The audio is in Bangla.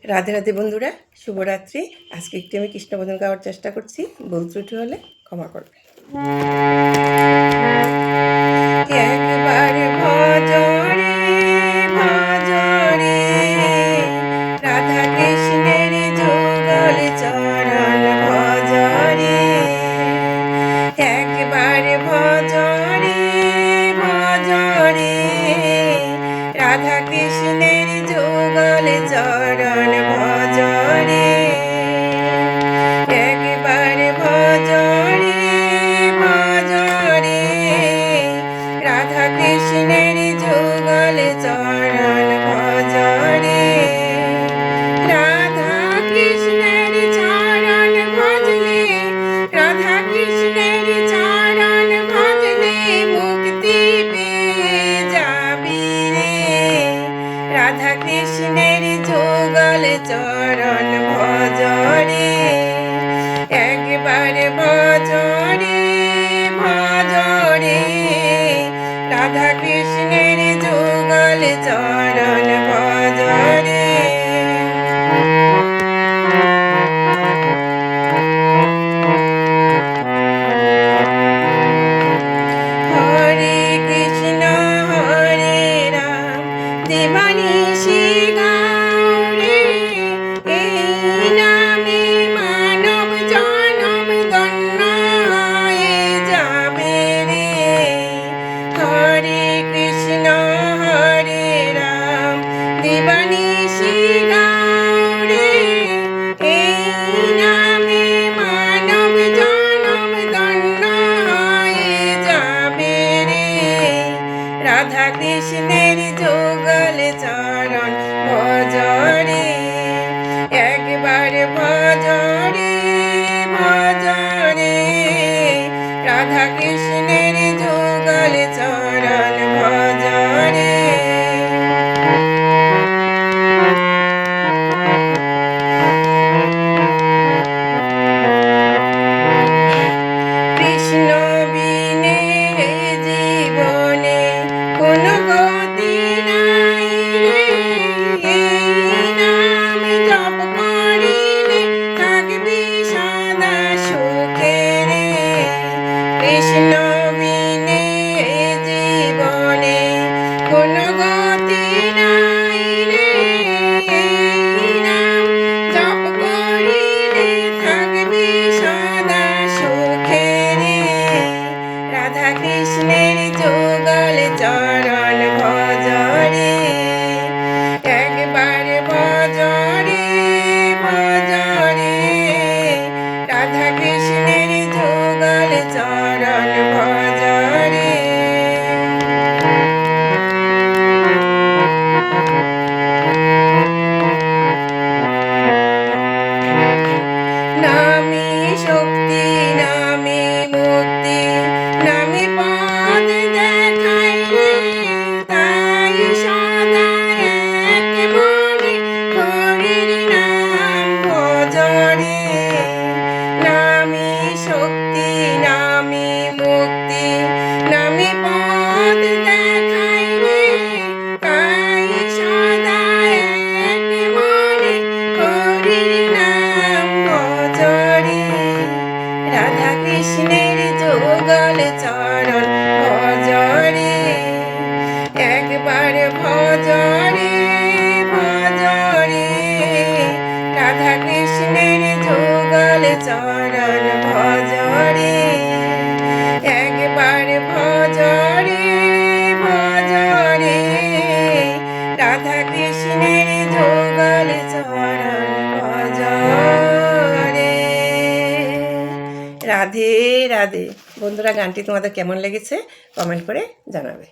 রাধে রাধে বন্ধুরা, শুভরাত্রি। আজকে একটু আমি কৃষ্ণ ভজন গাওয়ার চেষ্টা করছি, ভুল ত্রুটি হলে ক্ষমা করবে। একবার ভজরে ভজরে রাধা কৃষ্ণের যুগল চরণ ভজরে, একবার ভজরে ভজরে রাধা কৃষ্ণের যুগল চরণ ভজরে, একবার ভজরে ভজরে রাধা কৃষ্ণের যুগল চরণ ভজরে, রাধা কৃষ্ণের চরণ ভজলে, রাধা কৃষ্ণের চরণ ভজলে মুক্তি পেয়ে যাবি রে। রাধা কৃষ্ণের যুগল চরণ ভজরে, একবার ভজরে ভজরে রাধা কৃষ্ণের যুগল চরণ ভজরে। হরে কৃষ্ণ হরে রাম দেবানিশি গৌরে, এই নামে মানব জনম ধন্য হয়ে যাবে রে। হরে কৃষ্ণ হরে রাম দেবানিশি গৌরে, এই নামে মানব জনম ধন্য হয়ে যাবে রে। রাধা কৃষ্ণের যুগল চরণ ভজরে, একবার ভজরে ভজরে রাধা কৃষ্ণের যুগল চরণ ভজরে। কৃষ্ণ বিনে জীবনে কোনো গতি নাই রে, এই নাম জপ করিলে থাকবি সদা সুখে রে। কৃষ্ণ বিনে জীবনে কোনো গতি নাই রে, এই নাম জপ করিলে থাকবি সদা সুখে রে। রাধা কৃষ্ণের যুগল চরণ ভজরে, একবার ভজরে ভজরে রাধা কৃষ্ণের যুগল চরণ ভজরে। নামে শক্তি নামে মুক্তি নামে পদ দেখাই রে, তাই সদা এক মনে হরির নাম ভজরে। নামে শক্তি নামে মুক্তি নামে পদ দেখাই রে, তাই সদা এক মনে হরির নাম ভজরে। রাধা কৃষ্ণের যুগল চরণ ভজরে, একবার ভজরে ভজরে রাধা কৃষ্ণের যুগল চরণ ভজরে, একবার ভজরে ভজরে রাধা কৃষ্ণের যুগল চরণ ভজরে। রাধে রাধে বন্ধুরা, গানটি তোমাদের কেমন লেগেছে কমেন্ট করে জানাবে।